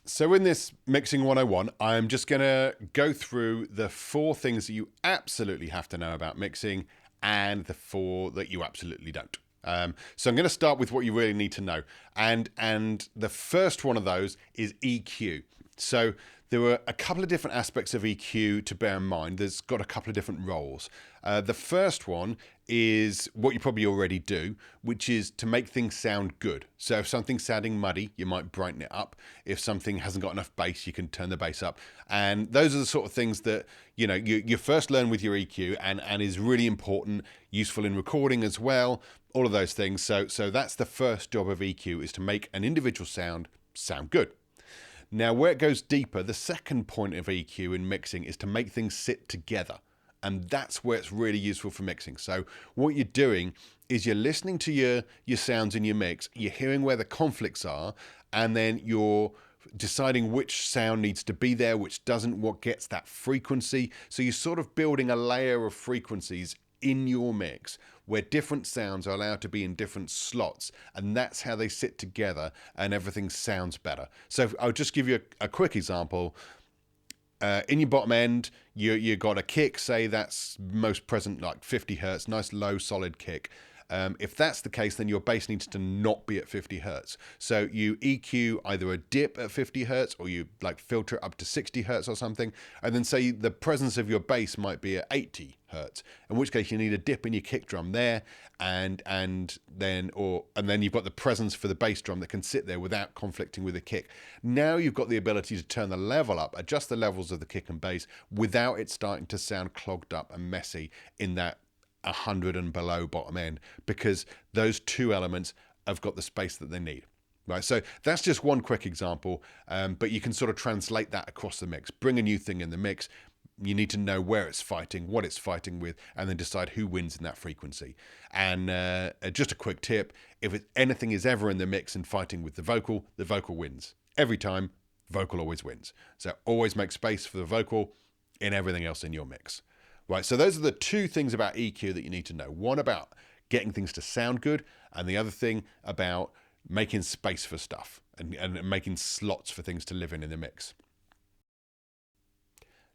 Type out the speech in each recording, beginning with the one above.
So in this Mixing 101, I'm just going to go through the 4 things that you absolutely have to know about mixing and the 4 that you absolutely don't. So I'm going to start with what you really need to know. And the first one of those is EQ. So there were a couple of different aspects of EQ to bear in mind. There's got a couple of different roles. The first one is what you probably already do, which is to make things sound good. So if something's sounding muddy, you might brighten it up. If something hasn't got enough bass, you can turn the bass up. And those are the sort of things that you first learn with your EQ and is really important, useful in recording as well. All of those things. So that's the first job of EQ, is to make an individual sound good. Now, where it goes deeper, the second point of EQ in mixing is to make things sit together. And that's where it's really useful for mixing. So what you're doing is you're listening to your sounds in your mix, you're hearing where the conflicts are, and then you're deciding which sound needs to be there, which doesn't, what gets that frequency. So you're sort of building a layer of frequencies in your mix where different sounds are allowed to be in different slots, and that's how they sit together and everything sounds better. So I'll just give you a quick example. In your bottom end, you got a kick, say that's most present like 50 hertz, nice low solid kick. If that's the case, then your bass needs to not be at 50 hertz. So you EQ either a dip at 50 hertz or you like filter it up to 60 hertz or something. And then say the presence of your bass might be at 80 hertz, in which case you need a dip in your kick drum there. And then you've got the presence for the bass drum that can sit there without conflicting with the kick. Now you've got the ability to turn the level up, adjust the levels of the kick and bass without it starting to sound clogged up and messy in that 100 and below bottom end, because those two elements have got the space that they need. Right, so that's just one quick example, but you can sort of translate that across the mix. Bring a new thing in the mix. You need to know where it's fighting, what it's fighting with, and then decide who wins in that frequency. And just a quick tip, if anything is ever in the mix and fighting with the vocal wins. Every time, vocal always wins. So always make space for the vocal in everything else in your mix. Right, so those are the 2 things about EQ that you need to know. One about getting things to sound good, and the other thing about making space for stuff and making slots for things to live in the mix.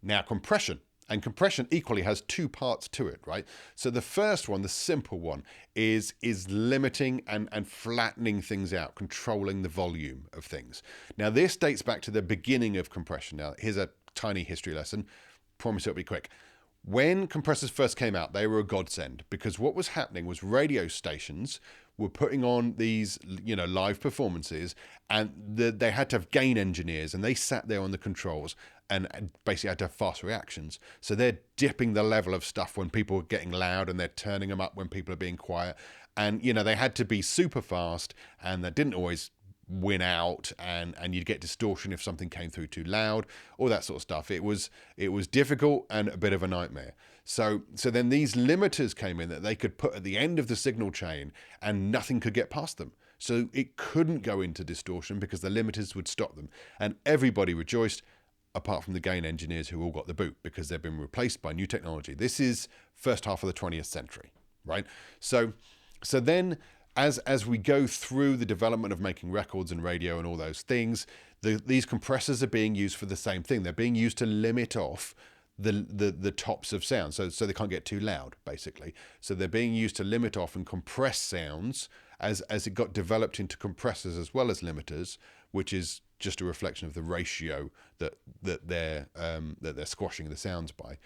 Now, compression. And compression equally has 2 parts to it, right? So the first one, the simple one, is limiting and flattening things out, controlling the volume of things. Now, this dates back to the beginning of compression. Now, here's a tiny history lesson. Promise it'll be quick. When compressors first came out, they were a godsend, because what was happening was radio stations were putting on these, live performances, and they had to have gain engineers, and they sat there on the controls and basically had to have fast reactions. So they're dipping the level of stuff when people are getting loud, and they're turning them up when people are being quiet. And, they had to be super fast, and they didn't always win out, and you'd get distortion if something came through too loud, all that sort of stuff. It was difficult and a bit of a nightmare. So then these limiters came in that they could put at the end of the signal chain, and nothing could get past them. So it couldn't go into distortion because the limiters would stop them. And everybody rejoiced, apart from the gain engineers who all got the boot because they've been replaced by new technology. This is first half of the 20th century, right? So then as we go through the development of making records and radio and all those things, these compressors are being used for the same thing. They're being used to limit off the tops of sound, so they can't get too loud, basically. So they're being used to limit off and compress sounds as it got developed into compressors as well as limiters, which is just a reflection of the ratio that they're squashing the sounds by.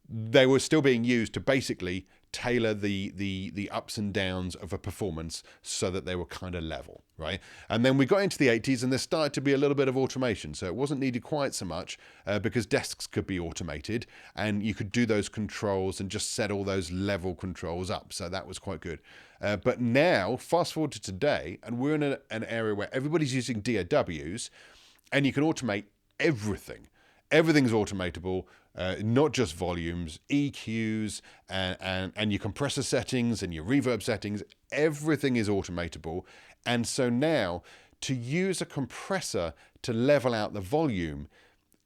They were still being used to basically tailor the ups and downs of a performance so that they were kind of level, right? And then we got into the 80s, and there started to be a little bit of automation. So it wasn't needed quite so much because desks could be automated, and you could do those controls and just set all those level controls up. So that was quite good. But now, fast forward to today, and we're in an area where everybody's using DAWs, and you can automate everything. Everything's automatable, not just volumes, EQs, and your compressor settings and your reverb settings. Everything is automatable. And so now, to use a compressor to level out the volume,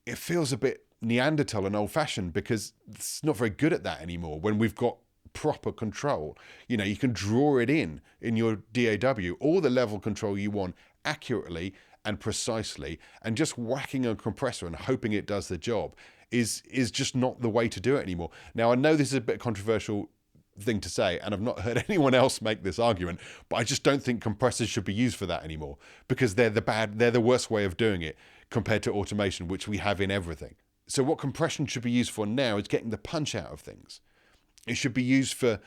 it feels a bit Neanderthal and old-fashioned, because it's not very good at that anymore when we've got proper control. You can draw it in your DAW, all the level control you want accurately, and precisely, and just whacking a compressor and hoping it does the job is just not the way to do it anymore. Now, I know this is a bit controversial thing to say, and I've not heard anyone else make this argument, but I just don't think compressors should be used for that anymore, because they're the worst way of doing it compared to automation, which we have in everything. So what compression should be used for now is getting the punch out of things. It should be used for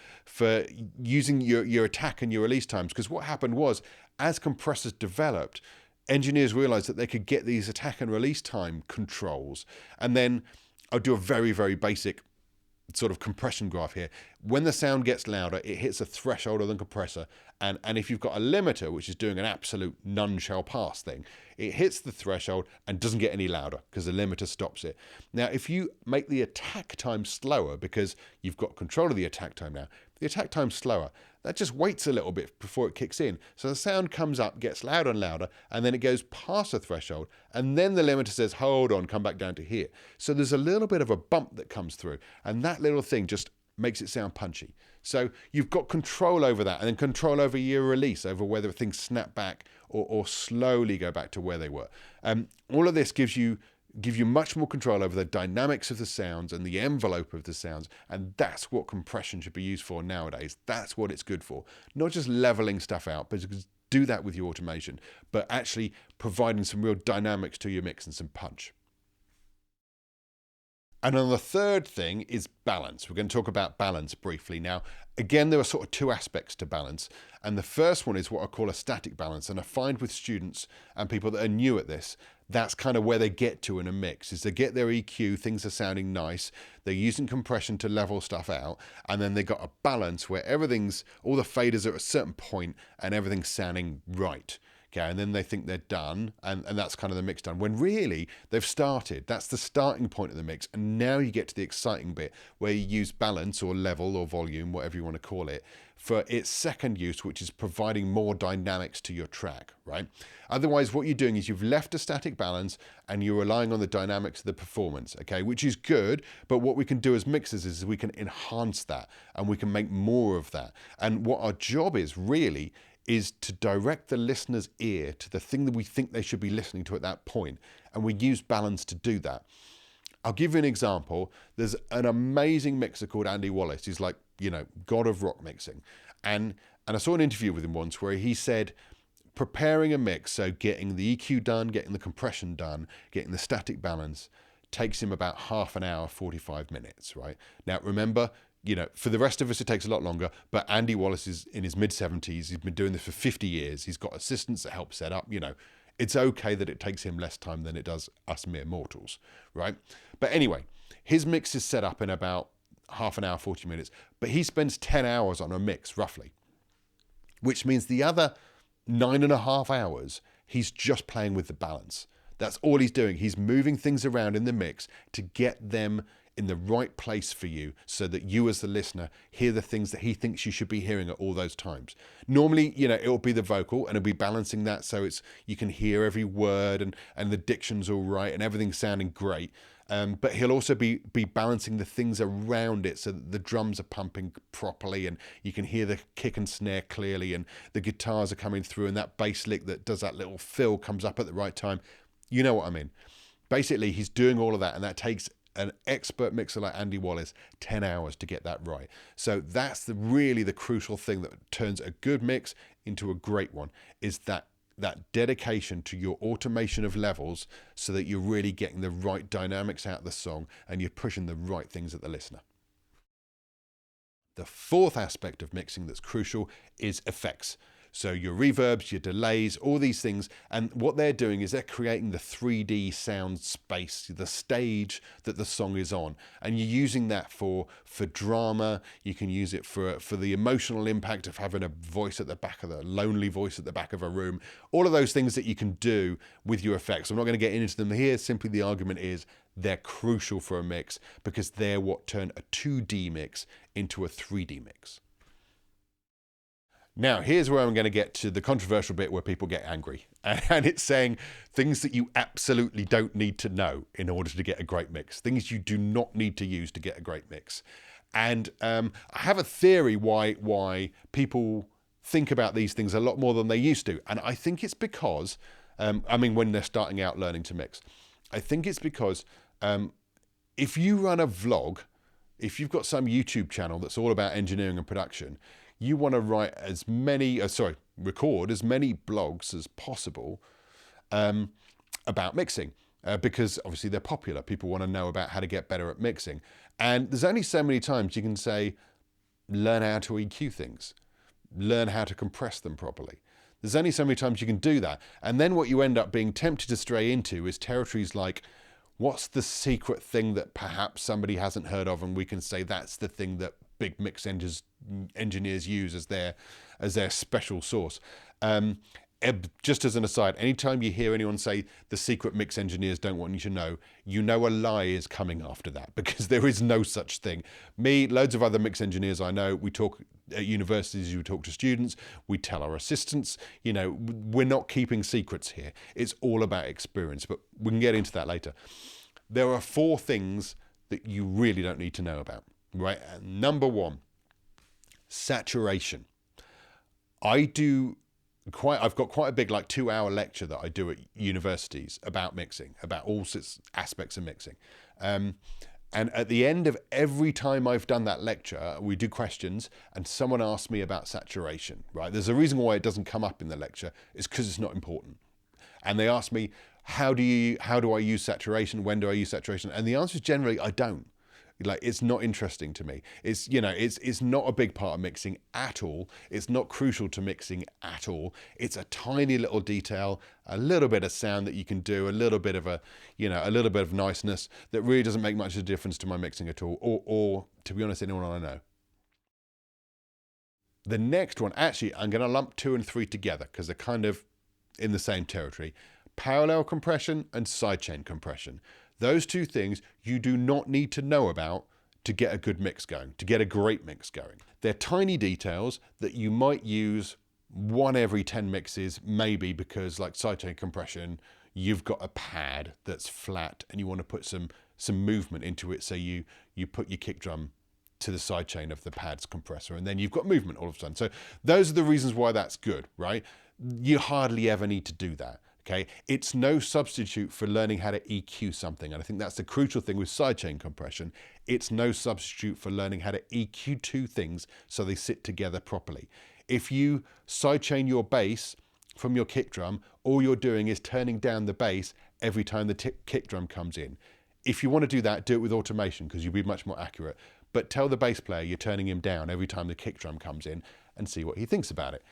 using your attack and your release times, because what happened was, as compressors developed, engineers realized that they could get these attack and release time controls. And then I'll do a very, very basic sort of compression graph here. When the sound gets louder, it hits a threshold of the compressor, and if you've got a limiter, which is doing an absolute none shall pass thing, it hits the threshold and doesn't get any louder because the limiter stops it. Now, if you make the attack time slower, because you've got control of the attack time now, the attack time slower, that just waits a little bit before it kicks in. So the sound comes up, gets louder and louder, and then it goes past the threshold, and then the limiter says, hold on, come back down to here. So there's a little bit of a bump that comes through, and that little thing just makes it sound punchy. So you've got control over that, and then control over your release, over whether things snap back or slowly go back to where they were. All of this gives you much more control over the dynamics of the sounds and the envelope of the sounds, and that's what compression should be used for nowadays. That's what it's good for. Not just leveling stuff out, but do that with your automation, but actually providing some real dynamics to your mix and some punch. And then the third thing is balance. We're going to talk about balance briefly. Now, again, there are sort of two aspects to balance. And the first one is what I call a static balance. And I find with students and people that are new at this, that's kind of where they get to in a mix, is they get their EQ, things are sounding nice, they're using compression to level stuff out, and then they got a balance where all the faders are at a certain point and everything's sounding right. Okay, and then they think they're done, and that's kind of the mix done, when really they've started. That's the starting point of the mix, and now you get to the exciting bit where you use balance or level or volume, whatever you want to call it, for its second use, which is providing more dynamics to your track, right? Otherwise, what you're doing is you've left a static balance and you're relying on the dynamics of the performance, okay, which is good, but what we can do as mixers is we can enhance that and we can make more of that. And what our job is really is to direct the listener's ear to the thing that we think they should be listening to at that point. And we use balance to do that. I'll give you an example. There's an amazing mixer called Andy Wallace. He's like, god of rock mixing. And I saw an interview with him once where he said, preparing a mix, so getting the EQ done, getting the compression done, getting the static balance, takes him about half an hour, 45 minutes, right? Now, remember, for the rest of us, it takes a lot longer, but Andy Wallace is in his mid-70s. He's been doing this for 50 years. He's got assistants that help set up. It's okay that it takes him less time than it does us mere mortals, right? But anyway, his mix is set up in about half an hour, 40 minutes, but he spends 10 hours on a mix, roughly, which means the other 9.5 hours, he's just playing with the balance. That's all he's doing. He's moving things around in the mix to get them in the right place for you, so that you as the listener hear the things that he thinks you should be hearing at all those times. Normally, it'll be the vocal, and it'll be balancing that so you can hear every word and the diction's all right and everything's sounding great. But he'll also be balancing the things around it so that the drums are pumping properly and you can hear the kick and snare clearly and the guitars are coming through and that bass lick that does that little fill comes up at the right time. You know what I mean? Basically, he's doing all of that, and that takes an expert mixer like Andy Wallace 10 hours to get that right. So that's really the crucial thing that turns a good mix into a great one, is that dedication to your automation of levels so that you're really getting the right dynamics out of the song and you're pushing the right things at the listener. The fourth aspect of mixing that's crucial is effects. So your reverbs, your delays, all these things. And what they're doing is they're creating the 3D sound space, the stage that the song is on. And you're using that for drama. You can use it for the emotional impact of having a voice at the back of lonely voice at the back of a room. All of those things that you can do with your effects. I'm not going to get into them here. Simply the argument is they're crucial for a mix because they're what turn a 2D mix into a 3D mix. Now, here's where I'm going to get to the controversial bit where people get angry. And it's saying things that you absolutely don't need to know in order to get a great mix. Things you do not need to use to get a great mix. And I have a theory why people think about these things a lot more than they used to. And I think it's because I mean, when they're starting out learning to mix. I think it's because if you run a vlog, if you've got some YouTube channel that's all about engineering and production, you want to write as many, record as many blogs as possible about mixing. Because obviously they're popular. People want to know about how to get better at mixing. And there's only so many times you can say, learn how to EQ things, learn how to compress them properly. There's only so many times you can do that. And then what you end up being tempted to stray into is territories like, what's the secret thing that perhaps somebody hasn't heard of, and we can say that's the thing that big mix engineers use as their special sauce. Just as an aside, anytime you hear anyone say the secret mix engineers don't want you know a lie is coming after that, because there is no such thing. Me, loads of other mix engineers I know, we talk at universities, we talk to students, we tell our assistants, we're not keeping secrets here. It's all about experience, but we can get into that later. There are 4 things that you really don't need to know about, right? Number 1, saturation. I've got quite a big 2-hour lecture that I do at universities about mixing, about all sorts aspects of mixing. And at the end of every time I've done that lecture, we do questions and someone asks me about saturation, right? There's a reason why it doesn't come up in the lecture. It's because it's not important. And they ask me, how do I use saturation? When do I use saturation? And the answer is generally, I don't. It's not interesting to me. It's not a big part of mixing at all. It's not crucial to mixing at all. It's a tiny little detail, a little bit of sound that you can do, a little bit of niceness that really doesn't make much of a difference to my mixing at all, or to be honest, anyone I know. The next one, actually, I'm going to lump 2 and 3 together because they're kind of in the same territory. Parallel compression and sidechain compression. Those 2 things you do not need to know about to get a good mix going, to get a great mix going. They're tiny details that you might use 1 every 10 mixes, maybe, because like sidechain compression, you've got a pad that's flat and you want to put some movement into it. So you put your kick drum to the sidechain of the pad's compressor, and then you've got movement all of a sudden. So those are the reasons why that's good, right? You hardly ever need to do that. Okay, it's no substitute for learning how to EQ something. And I think that's the crucial thing with sidechain compression. It's no substitute for learning how to EQ 2 things so they sit together properly. If you sidechain your bass from your kick drum, all you're doing is turning down the bass every time the kick drum comes in. If you want to do that, do it with automation because you'll be much more accurate. But tell the bass player you're turning him down every time the kick drum comes in and see what he thinks about it.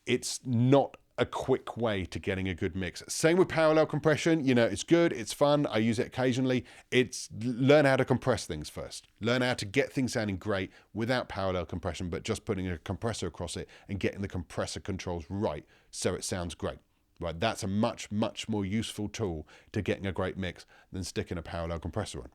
It's not a quick way to getting a good mix. Same with parallel compression. It's good, it's fun, I use it occasionally. It's learn how to compress things first. Learn how to get things sounding great without parallel compression, but just putting a compressor across it and getting the compressor controls right so it sounds great. Right, that's a much, much more useful tool to getting a great mix than sticking a parallel compressor on.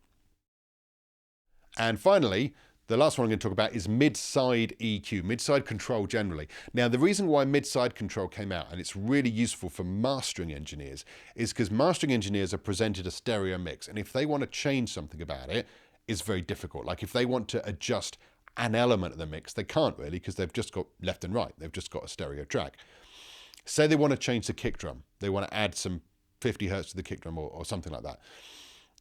And finally, the last one I'm going to talk about is mid-side EQ, mid-side control generally. Now, the reason why mid-side control came out, and it's really useful for mastering engineers, is because mastering engineers are presented a stereo mix, and if they want to change something about it, it's very difficult. Like if they want to adjust an element of the mix, they can't really because they've just got left and right. They've just got a stereo track. Say they want to change the kick drum. They want to add some 50 hertz to the kick drum or something like that.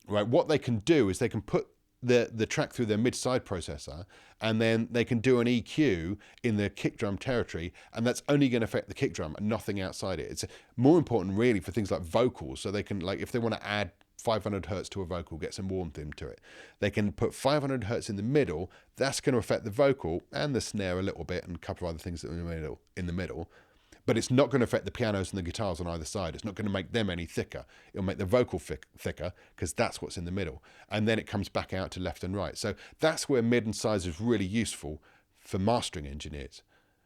Right? What they can do is they can put the track through their mid-side processor, and then they can do an EQ in the kick drum territory, and that's only going to affect the kick drum and nothing outside it. It's more important really for things like vocals, so they can, like, if they want to add 500 hertz to a vocal, get some warmth into it, they can put 500 hertz in the middle. That's going to affect the vocal and the snare a little bit and a couple of other things that are in the middle. But it's not going to affect the pianos and the guitars on either side. It's not going to make them any thicker. It'll make the vocal thicker because that's what's in the middle. And then it comes back out to left and right. So that's where mid and sides is really useful for mastering engineers.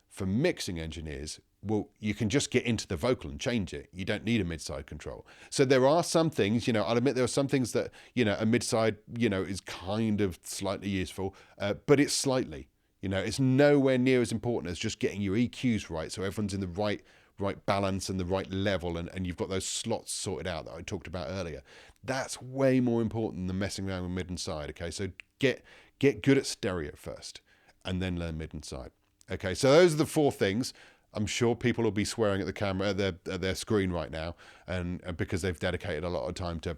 For mixing engineers, well, you can just get into the vocal and change it. You don't need a mid-side control. So there are some things, I'll admit there are some things that, a mid-side, is kind of slightly useful, but it's slightly. It's nowhere near as important as just getting your EQs right, so everyone's in the right balance and the right level, and you've got those slots sorted out that I talked about earlier. That's way more important than messing around with mid and side. Okay, so get good at stereo first, and then learn mid and side. Okay, so those are the 4 things. I'm sure people will be swearing at the camera, at their screen right now, and because they've dedicated a lot of time to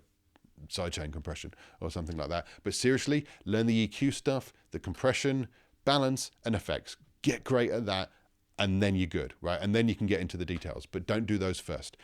sidechain compression or something like that. But seriously, learn the EQ stuff, the compression, balance, and effects. Get great at that, and then you're good, right? And then you can get into the details, but don't do those first.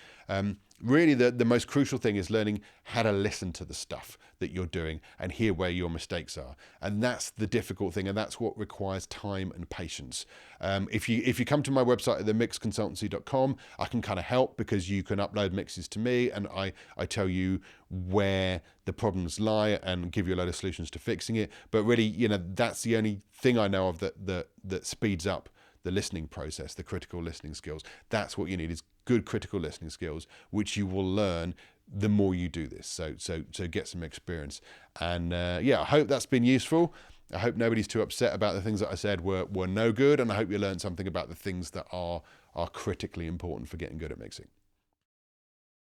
Really, the most crucial thing is learning how to listen to the stuff that you're doing and hear where your mistakes are. And that's the difficult thing, and that's what requires time and patience. If you come to my website at themixconsultancy.com, I can kind of help, because you can upload mixes to me, and I tell you where the problems lie and give you a load of solutions to fixing it. But really, that's the only thing I know of that speeds up the listening process, the critical listening skills. That's what you need, is good critical listening skills, which you will learn the more you do this. So get some experience. And I hope that's been useful. I hope nobody's too upset about the things that I said were no good, and I hope you learned something about the things that are critically important for getting good at mixing.